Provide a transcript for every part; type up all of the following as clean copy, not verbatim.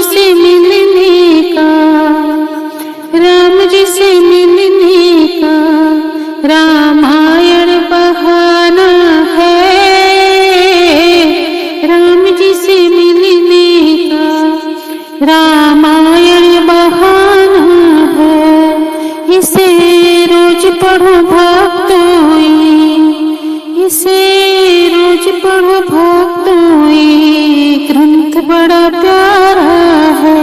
से मिलने का, राम जी से मिलने का रामायण बहाना है। राम जी से मिलने का रामायण बहाना है। इसे रोज पढ़ो भक्तों, इसे रोज पढ़ो भक्तों, ग्रंथ बड़ा प्यारा है।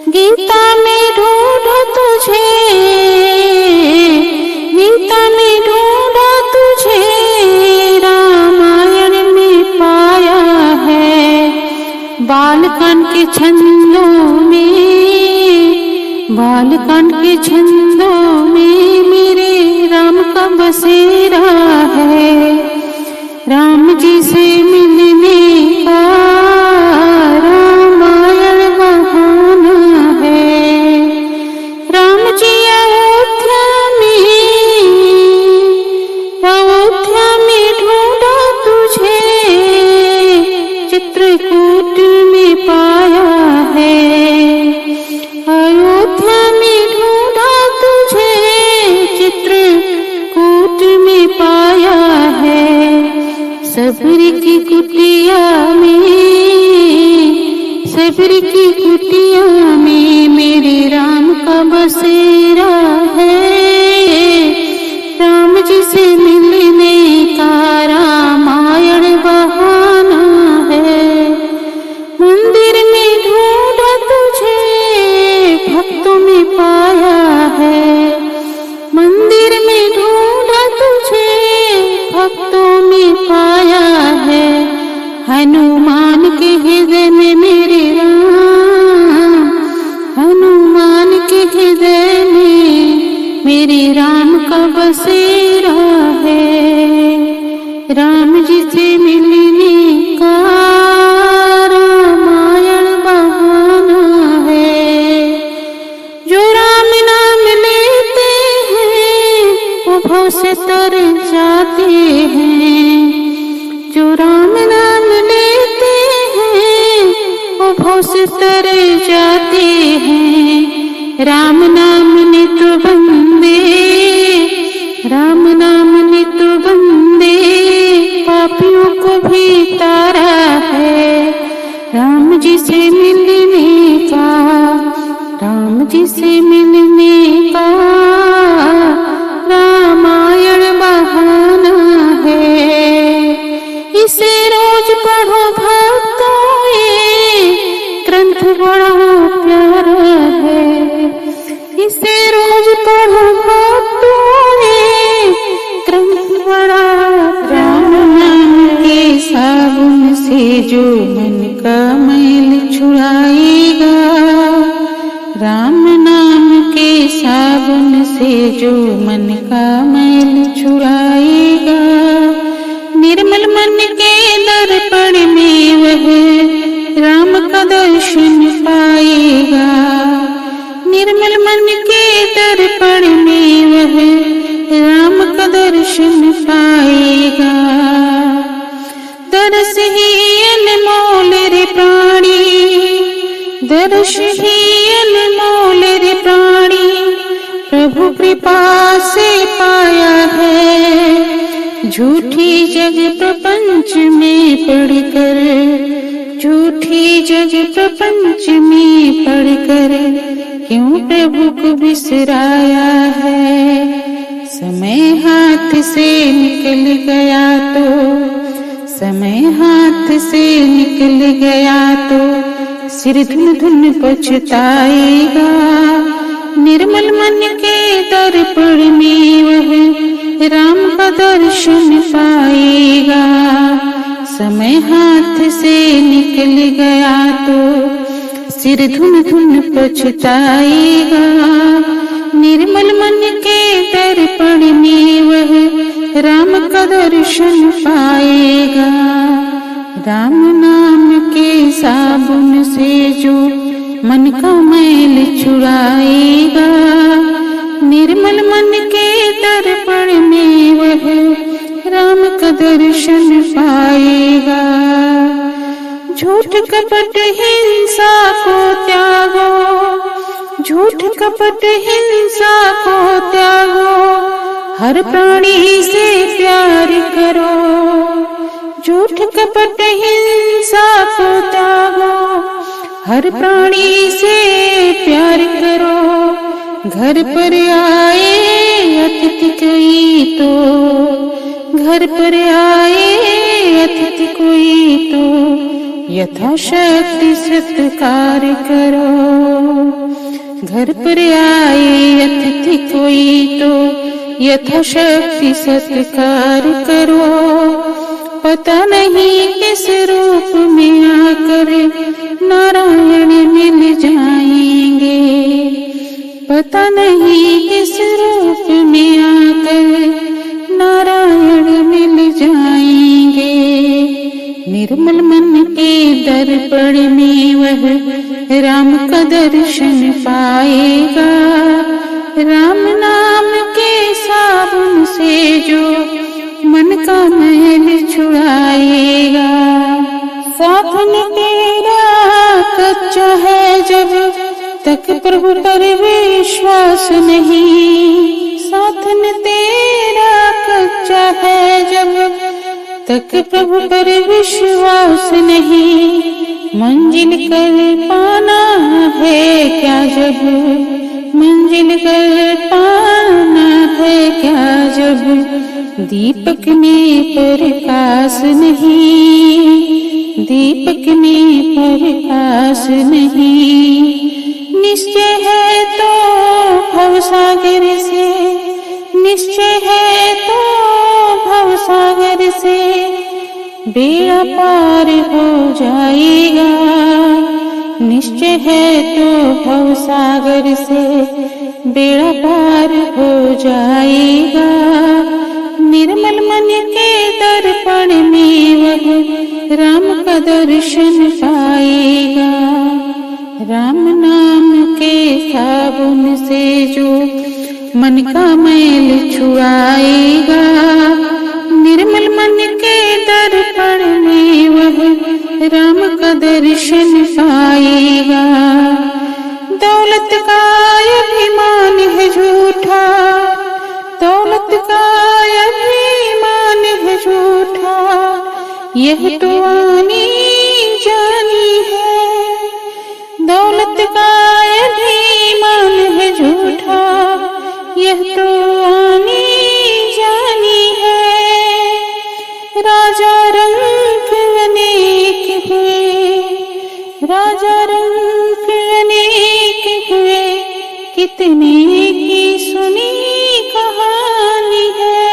गीता में ढूंढो तुझे, गीता में ढूंढो तुझे, रामायण में पाया है। बालकांड के छंदों में, बालकांड के छंदों में मेरे राम का बसेरा है। राम जी से मिलने का रामायण बहाना है। राम जी अयोध्या में ढूंढा तुझे, चित्रकूट में पाया है। अयोध्या में ढूंढा तुझे, चित्रकूट में पाया है। सबरी की कुटिया में, सबरी की कुटिया में मेरे राम का बसेरा है। राम जी से मिलने का रामायण बहाना है। मंदिर में ढूंढा तुझे, भक्तों में पाया है। मंदिर में ढूंढा तुझे, भक्तों में पाया है। हनुमान के हृदय में मेरे राम, हनुमान के हृदय में मेरे राम का बसेरा है। राम जी से मिलने का रामायण बहाना है। जो राम नाम लेते हैं वो भव से तर जाते हैं। जो राम नाम लेते हैं वो भव से तर जाते हैं। राम नाम ने तो बंदे, राम नाम ने तो बंदे पापियों को भी तारा है। राम जी से मिलने का, राम जी से मिलने का रामायण बहाना है। इसे रोज पढ़ो भक्तों, ग्रंथ बड़ा प्यारा है। इसे रोज पढ़ो भक्तों, ग्रंथ बड़ा राम नाम के साबुन से जो मन का मैल छुड़ाएगा, राम नाम के साबुन से जो मन का मैल छुड़ाएगा। निर्मल मन के दर्पण में वह राम का दर्शन पाएगा। निर्मल मन के दर्पण में वह राम का दर्शन पाएगा। दर्श ही अनमोल रे प्राणी, दर्श ही अनमोल रे प्राणी, प्रभु कृपा से पाया है। झूठी जग प्रपंच में पढ़कर, झूठी जग प्रपंच में पढ़कर क्यों प्रभु को बिसराया है। समय हाथ से निकल गया तो, समय हाथ से निकल गया तो सिर धुन धुन पछताएगा। निर्मल मन के दर्पण में वह राम का दर्शन पाएगा। समय हाथ से निकल गया तो सिर धुन धुन पछताएगा। निर्मल मन के दर्पण में वह राम का दर्शन पाएगा। राम नाम के साबुन से जो मन का मैल छुड़ाएगा, निर्मल मन के दर्पण में वह राम का दर्शन पाएगा। झूठ कपट हिंसा को त्यागो, झूठ कपट हिंसा को त्यागो, हर प्राणी से प्यार करो। झूठ कपट हिंसा को त्यागो, हर प्राणी से प्यार करो। घर पर आए अतिथि कोई तो, घर पर आए अतिथि कोई तो, यथाशक्ति सत्कार करो। घर पर आए अतिथि कोई तो, यथाशक्ति सत्कार करो। पता नहीं किस रूप में आकर नारायण मिल जाएंगे, पता नहीं किस रूप में आकर नारायण मिल जाएंगे। निर्मल मन के दर्पण में वह राम का दर्शन पाएगा। राम नाम के साबुन से जो मन का मैल छुड़ाएगा। साधन तेरा कच्चा है जब तक प्रभु पर विश्वास नहीं, साधन तेरा कच्चा है जब तक प्रभु पर विश्वास नहीं। मंजिल कर पाना है क्या जब, मंजिल कर पाना है क्या जब दीपक में प्रकाश नहीं, दीपक में प्रकाश नहीं। निश्चय है तो भवसागर से, निश्चय है तो भवसागर से बेड़ा पार हो जाएगा। निश्चय है तो भवसागर से बेड़ा पार हो जाएगा। निर्मल मन के दर्पण में वह राम का दर्शन पाएगा। राम नाम के साबुन से जो मन का मैल छुड़ाएगा। निर्मल मन के दर्पण में वह राम का दर्शन पाएगा। दौलत का अभिमान है झूठा, दौलत का अभिमान है झूठा, यह तो आनी जानी है। दौलत का अभिमान है झूठा, यह तो आनी जानी है। राजा रंग अनेक हुए, राजा रंग अनेक हुए, कितने की सुनी कहानी है।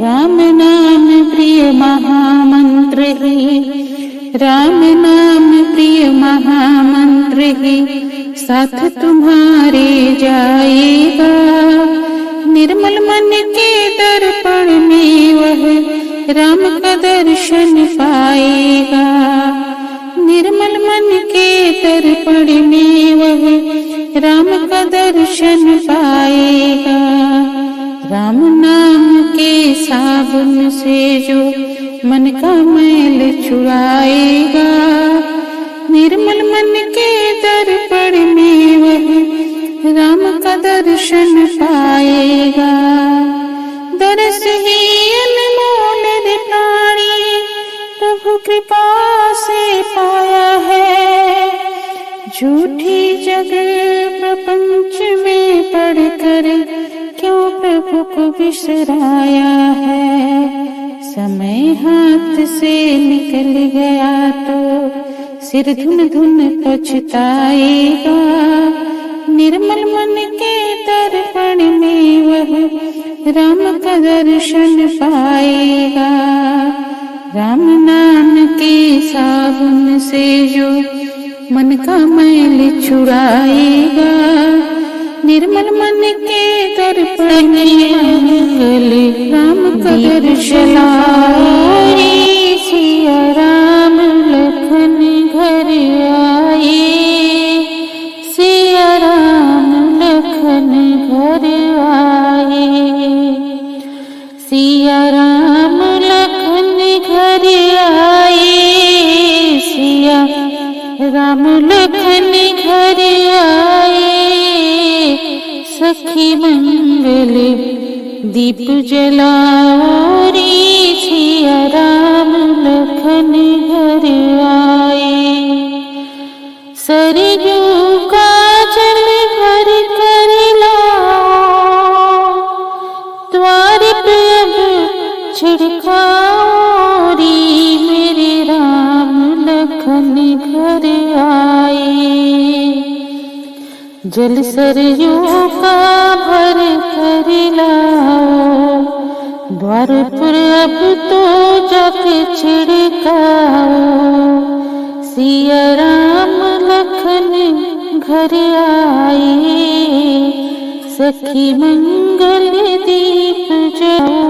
राम नाम प्रिय महामंत्र ही, राम नाम प्रिय महामंत्र ही साथ तुम्हारे जाएगा। निर्मल मन के दर्पण में वह राम का दर्शन पाएगा। निर्मल मन के दर्पण में वह राम का दर्शन पाएगा। राम नाम के साबुन से जो मन का मैल छुड़ाएगा। निर्मल मन के दर्पण में वह राम का दर्शन पाएगा। दरस ही अनमोल रे प्राणी प्रभु कृपा से पाया है। झूठी जग प्रपंच में पढ़कर क्यों प्रभु को बिसराया है। समय हाथ से निकल गया तो सिर धुन धुन पछताएगा। निर्मल मन के दर्पण में वह राम का दर्शन पाएगा। राम नाम के साबुन से जो मन का मैल छुड़ाएगा। निर्मल मन के दर्पण में राम का दर्शन आए। सिया राम लखन घर आए, सिया राम लखन घर आए, सिया राम लखन घर आए, राम लखन घर आए, सखी मंगल दीप जलाओ रे, सिया राम लखन घर आए। सरयू का जल घर कर लाओ, द्वार पे अब छिड़काओ रे, मेरे राम लखन घर आए। जल सरयू का भर कर लाओ, द्वार पर अब तो जाके छिड़काओ, सिया राम लखन घर आए। सखी मंगल दीप जलाओ,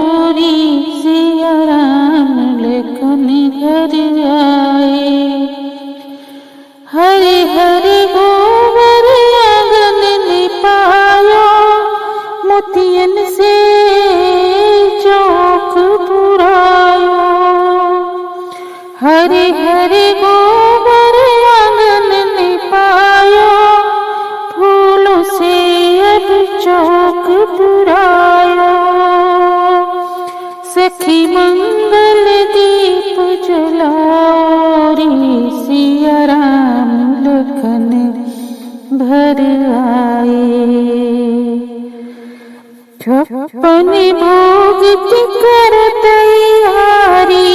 सिया राम लखन घर आए। हरे हरे गोबर आंगन लिपायो, मोतियन से चौक पुरायो। हरे हरे गोबर आंगन लिपायो, फूलों से अब चौक पुरायो। सखी मंगल दीप जलाओ रे, सिया राम लखन घर आए। छप्पन भोग की कर तैयारी,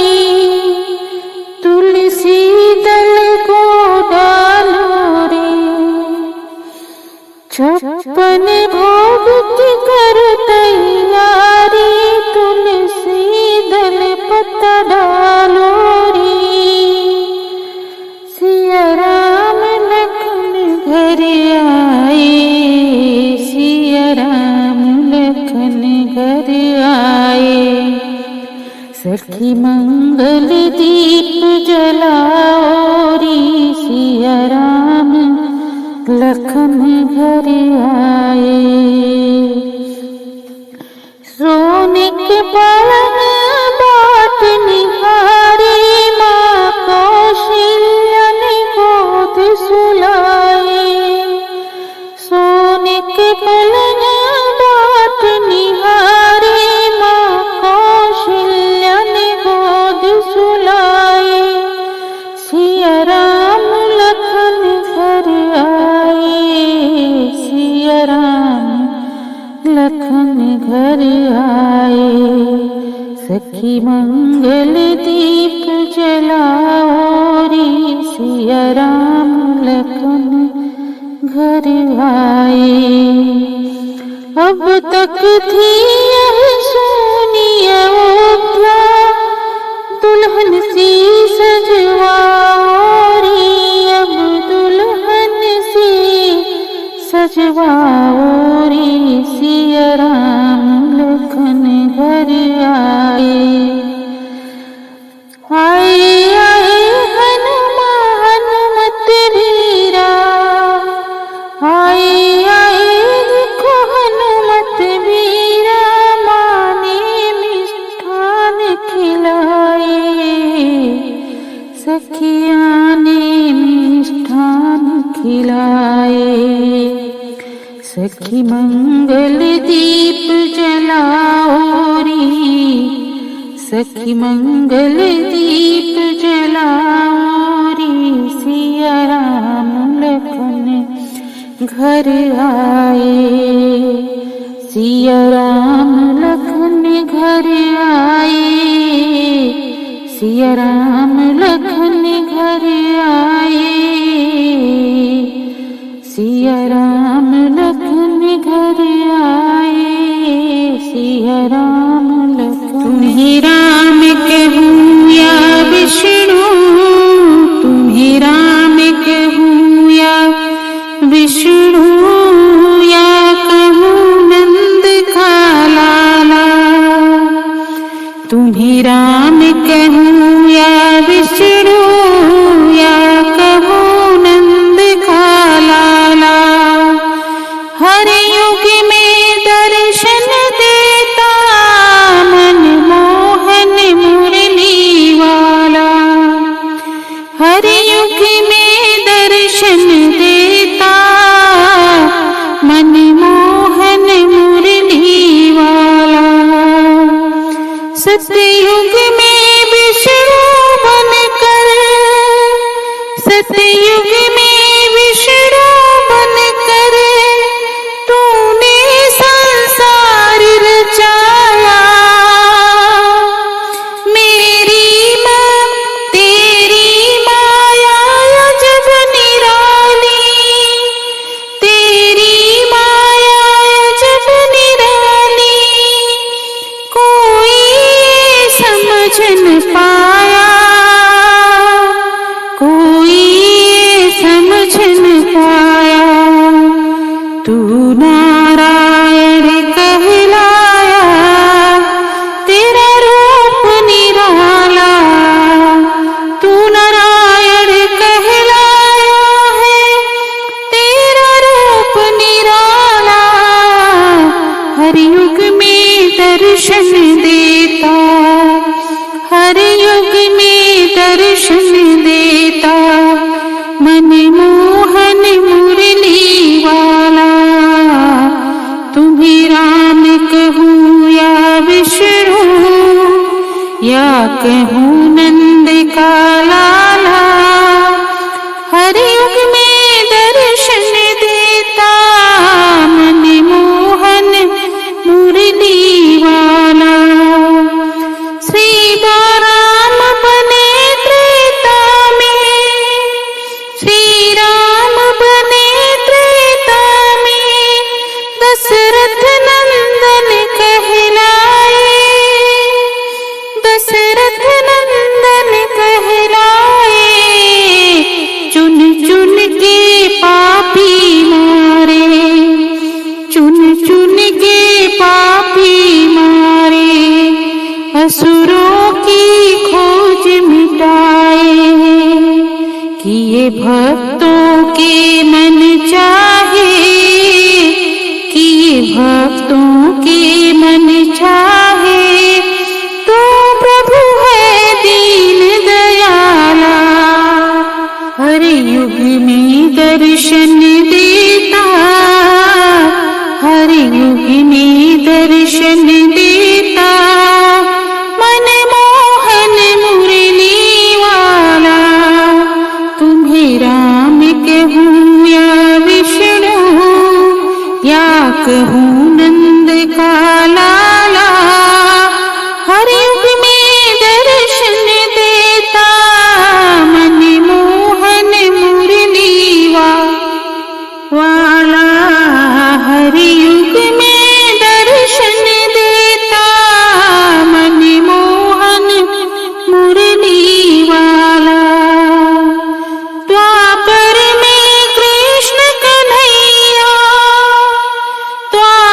तुलसी दल को डालो रे। छप्पन भोग की कर तैयारी, तुलसी दल पत्ता डालो रे, सिया राम लखन घर आए। सिया राम लखन घर आए। सखी मंगल दीप जलाओ रे, सिया राम लखन घर आए। सोने के पलंग बाट निहारे, माँ कौशल्या ने गोद सुलाए। सोने के पलंग बाट निहारे, माँ कौशल्या ने गोद सुलाए, सिया राम लखन घर आए। सिया राम लखन घर आए। सखी मंगल दीप जलाओ रे, सिया राम लखन घर आए। अब तक थी यह सोनी अयोध्या, दुल्हन सी सजवाओ रे, अब दुल्हन सी सजवाओ रे, सिया राम लखन घर आए। आए आए हनुमान मत वीरा, आए आए देखो हनुमत वीरा, माने मिष्ठान खिलाए। सखियाँ ने मिष्ठान खिलाए। सखी मंगल दीप जलाओ रे, सखी मंगल दीप जलाओ रे, सिया राम लखन घर आए। सिया राम लखन घर आए। सिया राम लखन घर आए। सिया राम लखन घर आए। सिया राम लखन। तुम्हें राम कहूँ या विष्णु, तुम्हें राम कहूँ या विष्णु, या कहूँ नंद का लाला। तुम्हें राम कहूँ या विष्णु, या युग में दर्शन देता मनमोहन मुरली वाला। सतयुग में विष्णु बनकर, सतयुग में विष्णु बनकर तूने संसार रचाया। मेरी माँ तेरी माया अजब निराली, तेरी माया अजब निराली, कोई समझ न पाया, कोई समझ न पाया। तू नारायण कहलाया, तेरा रूप निराला। तू नारायण कहलाया है, तेरा रूप निराला। हर युग में दर्शन देता, हर युग में दर्शन देता मनमोहन मुरली वाला। तुम्हें राम कहूँ या विष्णु, या कहूँ नंद का लाला, हर युग में दर्शन देता मनमोहन मुरली वाला। श्री राम बने त्रेता में, श्री राम बने त्रेता में, दशरथ नंदन कहलाए, दशरथ नंदन कहलाए। चुन चुन के पापी मारे, चुन चुन के पापी मारे, असुरों की खोज मिटाए। किए भक्तों के मन चाहे, किए भक्तों के मन चाहे, तो प्रभु है दीन दयाला। हर युग में दर्शन देता, हर युग में दर्शन देता मनमोहन मुरली वाला। तुम्हें राम कहूँ या विष्णु, या कहूँ नंद का लाला, हर युग में दर्शन देता मनमोहन मुरली वाला। हर युग में दर्शन देता मनमोहन मुरली वाला। द्वापर में कृष्ण कन्हैया, द्वापर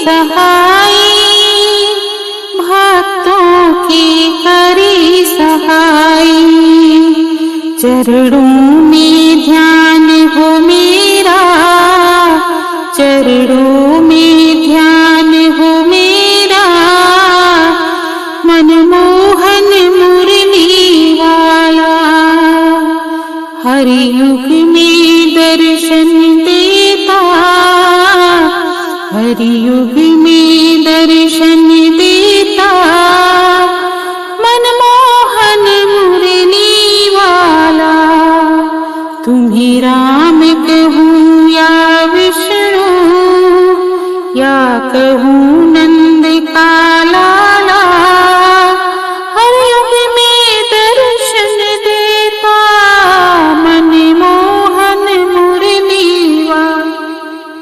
सहाय, भक्तों की करी सहाय। चरणों में ध्यान हो मेरा, चरणों में ध्यान हो मेरा, मनमोहन मुरली वाला। हर युग में दर्शन देता, हर युग में दर्शन देता, मनमोहन मुरली वाला। तुम्हें राम कहूँ या विष्णु, या कहूँ नंद का लाला, हर युग में दर्शन देता, मनमोहन मुरली वाला।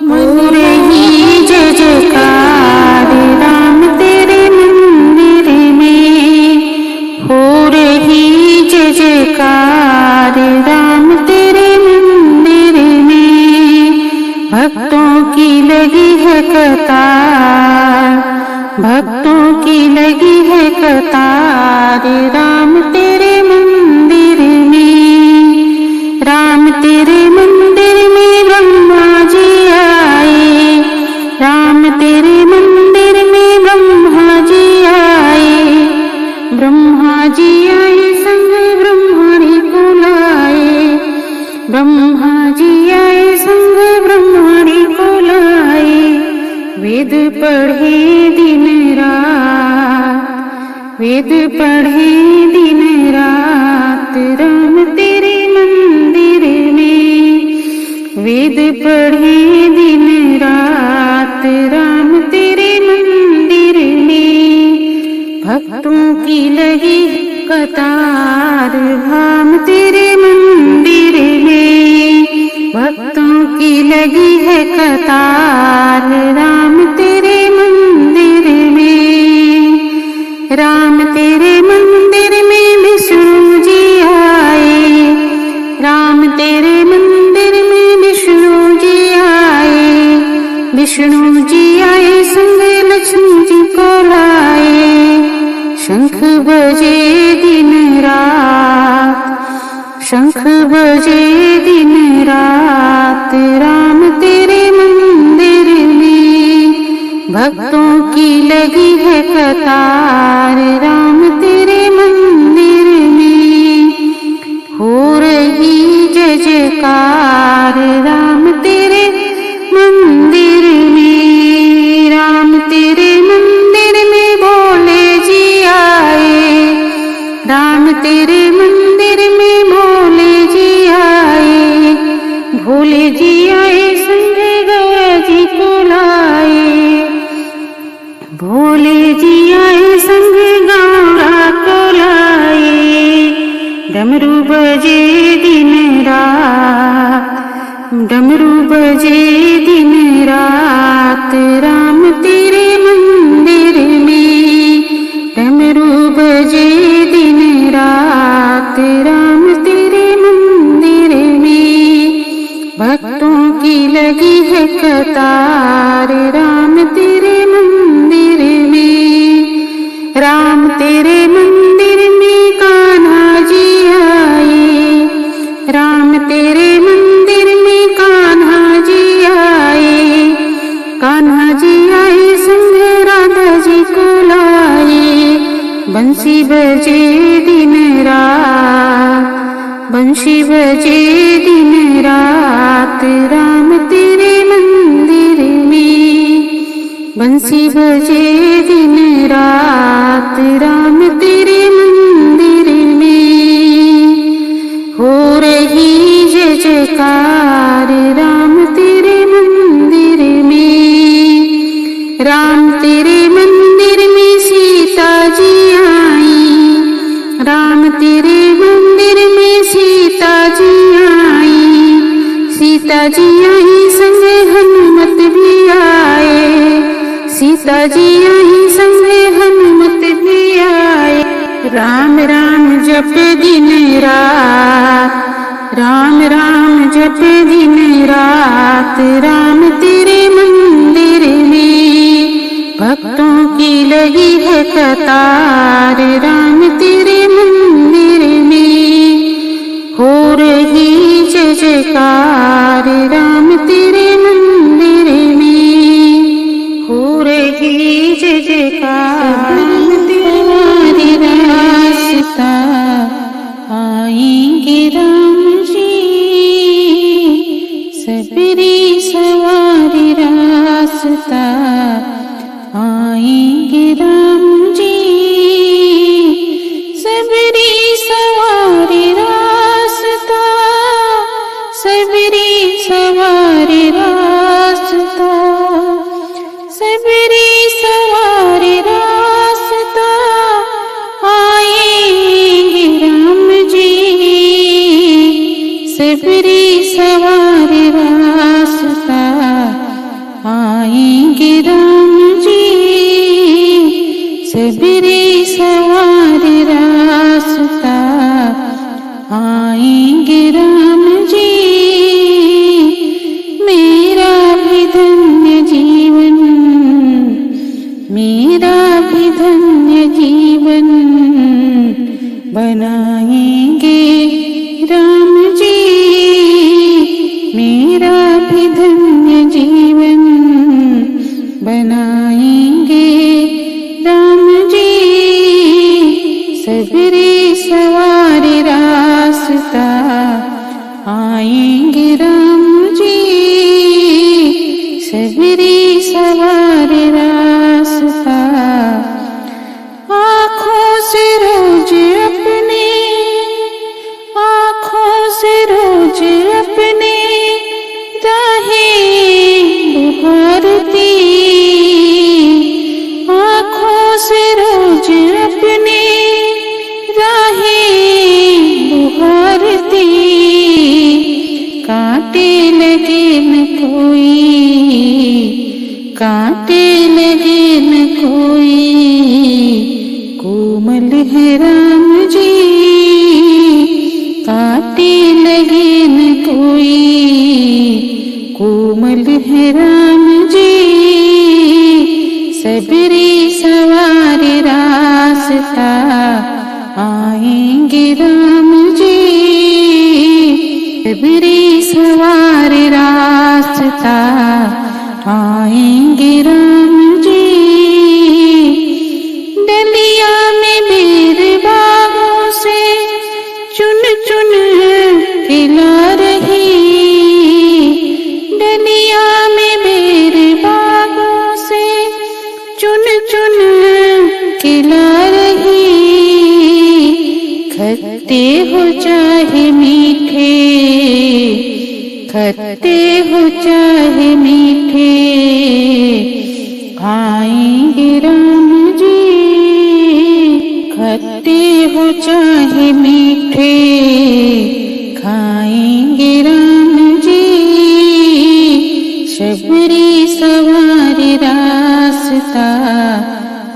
हो रही जय जयकार राम तेरे मंदिर में, हो रही जय जयकार राम तेरे मंदिर में। भक्तों की लगी है कतार, भक्तों की लगी है कतार राम तेरे मंदिर में। राम तेरे मंदिर में ब्रह्मा जी आए, राम तेरे मंदिर में ब्रह्मा जी आए, ब्रह्मा जी आए संग ब्रह्मणी को लाए, ब्रह्मा जी आए संग ब्रह्मणी को लाए। वेद पढ़े दिन रात, वेद पढ़े दिन रात राम तेरे मंदिर में, वेद पढ़े दिन रात राम तेरे मंदिर में। भक्तों की लगी कतार धाम तेरे मंदिर में, भक्तों की लगी है कतार राम तेरे मंदिर में। राम तेरे मंदिर में विष्णु जी आए, राम तेरे मंदिर में विष्णु जी आए, विष्णु जी आए संग लक्ष्मी जी को लाए। शंख बजे दिन रात, शंख बजे दिन रात राम तेरे मंदिर में। भक्तों की लगी है कतार राम तेरे मंदिर में। हो रही जय जयकार राम तेरे मंदिर में। राम तेरे मंदिर में भोले जी आए, राम तेरे मंदिर में भोले जी आए, भोले जी आए संग गौरा जी को लाए, भोले जी आए संग गौरा को लाए। डमरू बजे दिन रात, डमरू बजे दिन रात राम तेरे मंदिर में। डमरू बजे दिन रात राम तेरे मंदिर में। भक्तों की लगी है कतार राम तेरे मंदिर में। राम तेरे मंदिर में कान्हा जी आए, राम तेरे मंदिर में कान्हा जी आए, कान्हा जी आए संग राधा जी को लाए। बंसी बजे दिन रात, बंसी बजे दिन रात राम तेरे मंदिर में। बंसी बजे दिन रात राम तेरे मंदिर में। हो रही जय जयकार राम तेरे मंदिर में। राम तेरे मंदिर में सीता जी आई, राम तेरे मंदिर में सीता जी आई, सीता जी आई संग हनुमत भी आए, सीता जी आई संग हनुमत भी आए। राम राम जप दिन रात, राम राम जप दिन रात राम तेरे मंदिर में। रही है कतार राम तेरे मंदिर में, हो रही जय जयकार राम तेरे मंदिर में, हो रही जय जयकार तुम्हारी रास्ता आएंगे राम जी, सबरी सवारी रास्ता आएंगे राम जी, सबरी सवारी रास्ता, सबरी सवारी रास्ता, सबरी सवारी रास्ता आएंगे राम जी, सबरी सवारी रास्ता आएंगे राम जी, सबरी सवारी रास्ता आएंगे राम जी, मेरा भी धन्य जीवन, मेरा भी धन्य जीवन बनाएंगे राम जी, मेरा भी धन्य जीवन बनाएंगे राम जी, सबरी सवारी रास्ता आएंगे राम जी, सबरी सवारी रास्ता, आँखों से रोज अपने, आँखों से रोज अपने राहें बुहारती, आँखों से रोज अपने राहें बुहारती, कांटे लगे न कोई, कांटे लगे न कोई, कोमल है राम जी, कांटे लगे न कोई, कोमल है राम जी, सबरी सवारी रास्ता आएंगे राम जी, सबरी सवारी रास्ता आएंगे राम जी, डलिया में मेरे बागों से चुन चुन खिला रही, डलिया में मेरे बागों से चुन चुन खिला रही, खट्टे हो चाहे मीठे, खट्टे हो चाहे मीठे आएंगे राम जी, खट्टे हो चाहे मीठे खाएंगे राम जी, सबरी सवारी रास्ता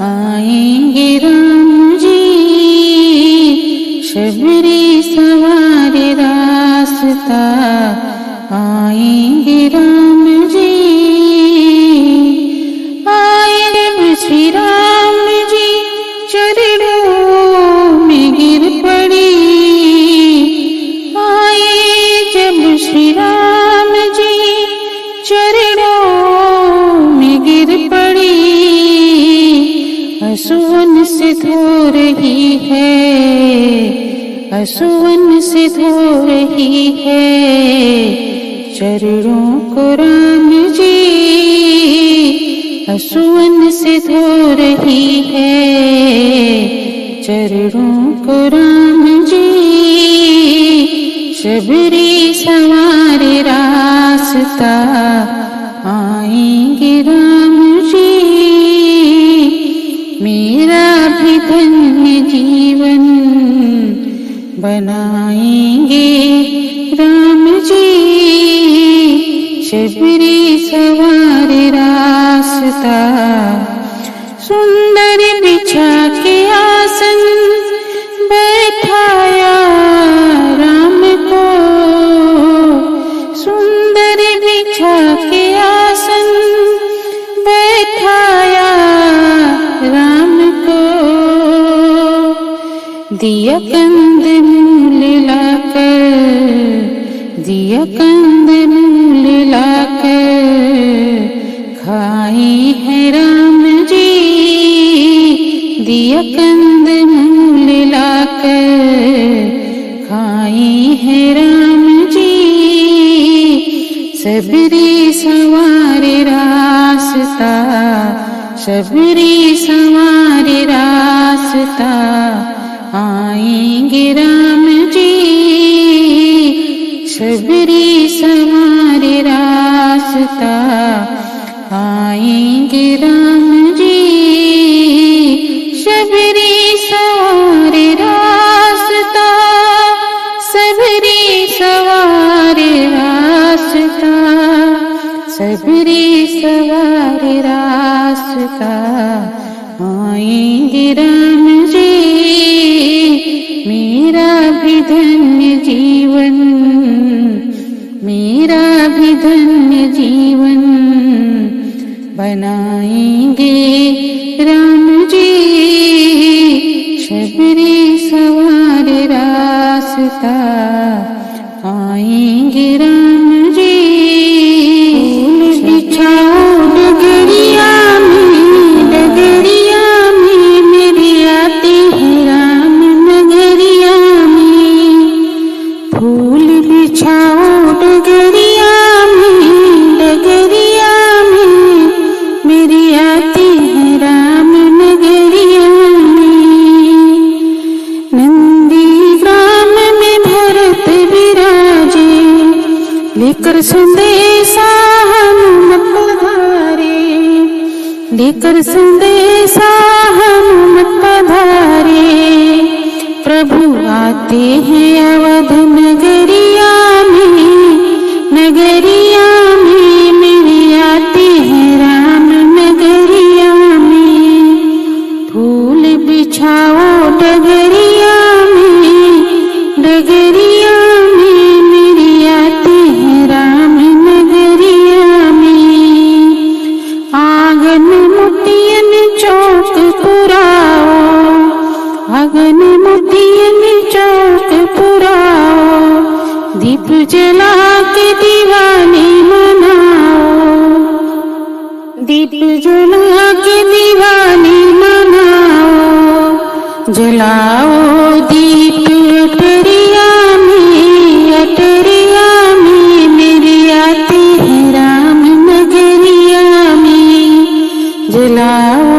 आएंगे राम जी, सबरी सवारी रास्ता आएंगे राम जी, आएंगे श्री राम जी चरणों में गिर पड़ी, आए जब श्री राम जी चरणों में गिर पड़ी, आंसुओं से धो रही है, आंसुओं से धो रही है चरणों को राम जी, आंसुओं से धो रही है चरणों को राम जी, सबरी सवारी रास्ता आएंगे राम जी, मेरा भी धन्य जीवन बनाएंगे राम जी, सबरी सवारी रास्ता, सुंदर बिछा के आसन बैठाया राम को, सुंदर बिछा के आसन बैठाया राम दिया कंद मूल लाकर, दिया कंद मूल लाकर खाए हैं राम जी, दिया कंद मूल लाकर खाए हैं राम जी। सबरी सवारे रास्ता, सबरी सवारे रास्ता आएंगे राम जी, सबरी सवारे रास्ता आएंगे राम जी, सबरी सवारे रास्ता, सबरी सवारे रास्ता, सबरी सवारे रास्ता आएंगे राम जी। मेरा भी धन्य जीवन, मेरा भी धन्य जीवन बनाएंगे राम जी, सबरी सवारे रास्ता आएंगे राम जी। फूल बिछाओ डगरिया में, डगरिया में मेरी आती है राम नगरिया में। फूल बिछाओ डगरिया में, डगरिया में मेरी आती है राम नगरिया में। नंदी ग्राम में भरत विराजे, लेकर संदेशा हनुमत पधारे, लेकर संदेशा हनुमत पधारे। प्रभु आते हैं अवध नगरिया में, नगरिया में मेरी आती है राम नगरिया में। फूल बिछाओ डगरिया में, डगरिया में मेरी आती है राम नगरिया में। आंगन मोतियन चौक पुराओ, आंगन मोतियन चौक पुराओ, दीप जला के दीवानी मनाओ, दीप जला के दीवानी मनाओ। जलाओ दीप अटरिया में, अटरिया में मेरी आती है राम नगरिया में। जलाओ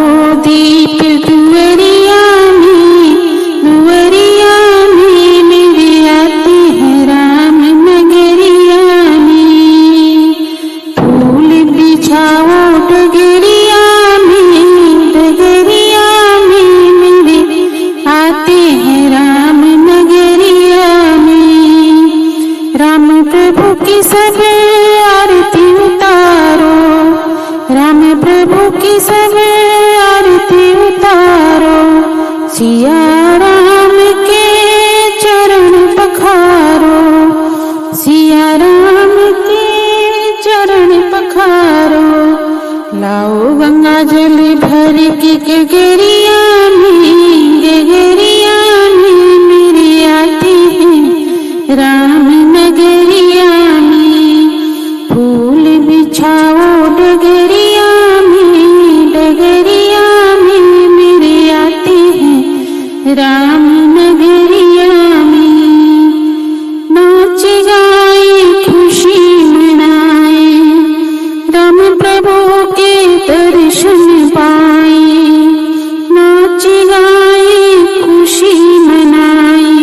दीप दुअरिया में, दुअरिया में मेरी आती है राम नगरिया में। फूल बिछाओ डगरिया में, डगरिया में मेरी आती है राम नगरिया में। राम प्रभु की सब आरती उतारो, राम प्रभु की सब आरती उतारो। सिया राम के चरण पखारो, सिया राम के चरण पखारो। लाओ गंगा जल भर के गगरिया में, गगरिया में मेरी आती है राम नगरिया में। फूल बिछाओ डगरिया में, डगरिया में मेरी आती है राम नगरिया में। नाच गाए खुशी मनाए, राम प्रभु के दर्शन पाए। नाच गाए खुशी मनाए,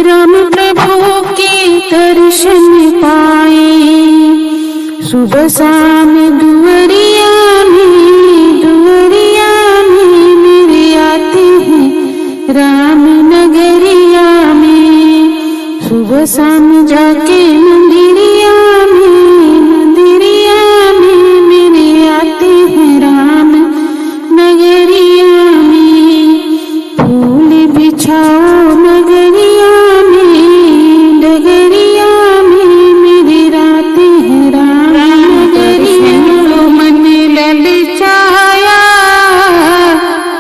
राम प्रभु के दर्शन पाए। सुबह शाम दुअरिया में, दुअरिया में मेरी आती है राम नगरिया में। सुबह शाम जाके मंदिरिया में, मंदिरिया में मेरी आती है राम नगरिया में। फूल बिछाओ नगरिया में, डगरिया में मेरी आती है राम नगरिया। मन ललचाया,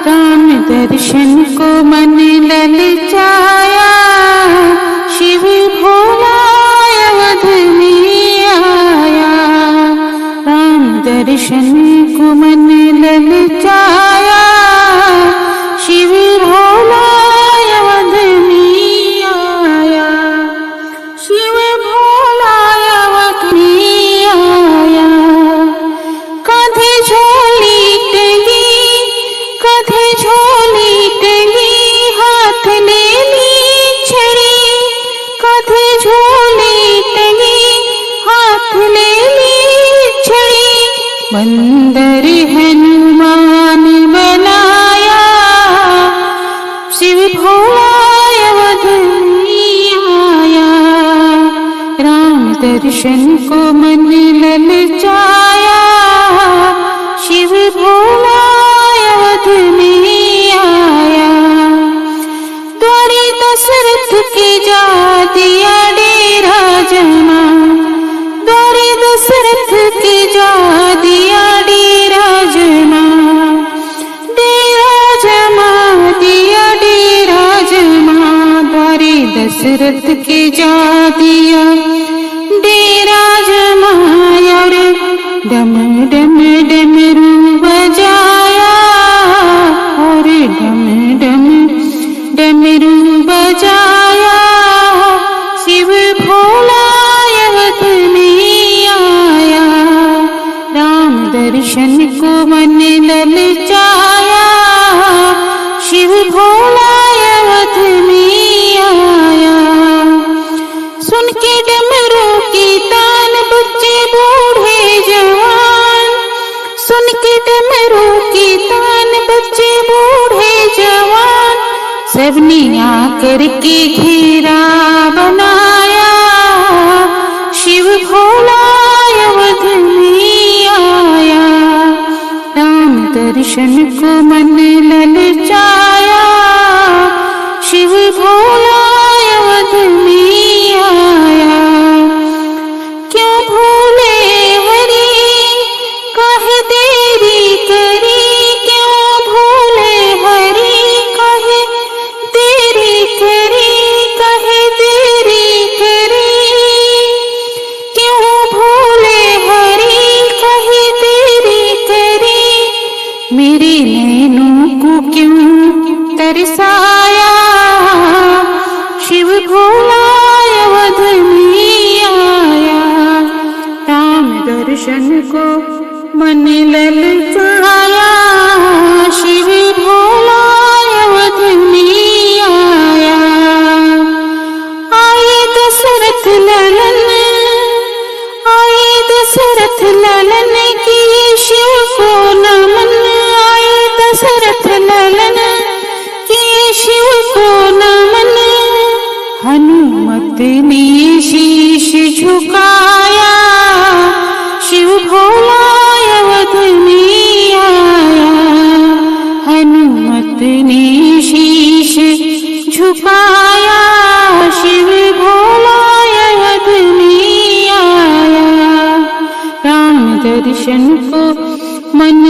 राम दर्शन को मन ललचाया। बंदर हनुमान बनाया, शिव भोला अवध में आया। राम दर्शन को मन ललचाया, शिव भोला अवध में आया। द्वारे दशरथ के जा दिया डेरा जमा, द्वारे दशरथ के जा दिया डेरा जमा। डेरा जमा दिया डेरा जमा, द्वारे दशरथ के जा दिया डेरा जमा। और डम डम डमरू बजाया, और डम डम डमरू बजाया, शिव भोला अवध में आया। राम दर्शन को मन ललचाया, शिव भोला अवध में आया। सुन के डमरू की तान बच्चे बूढ़े जवान, सुन के डमरू की तान बच्चे बूढ़े जवान, सबने आकर के घेरा बनाया, शिव भोला अवध में आया। राम दर्शन को मन ललचाया, शिव भोला अवध में आया। क्यों भूले हरि काहे देरी करी, क्यों भूले हरि काहे देरी करी, काहे देरी करी। क्यों भूले हरि काहे देरी करी, मेरे नैनों को क्यों तरसाया, शिव भोला अवध में आया। राम दर्शन को मन ललचाया, शिव भोला अवध में आया। आए दशरथ ललन, आए दशरथ ललन किए शिव को नमन। आए दशरथ ललन किए शिव को नमन, हनुमत ने शीश झुकाया, शिव भोला अवध में आया। हनुमत ने शीश झुकाया, शिव भोला अवध में आया। राम दर्शन को मन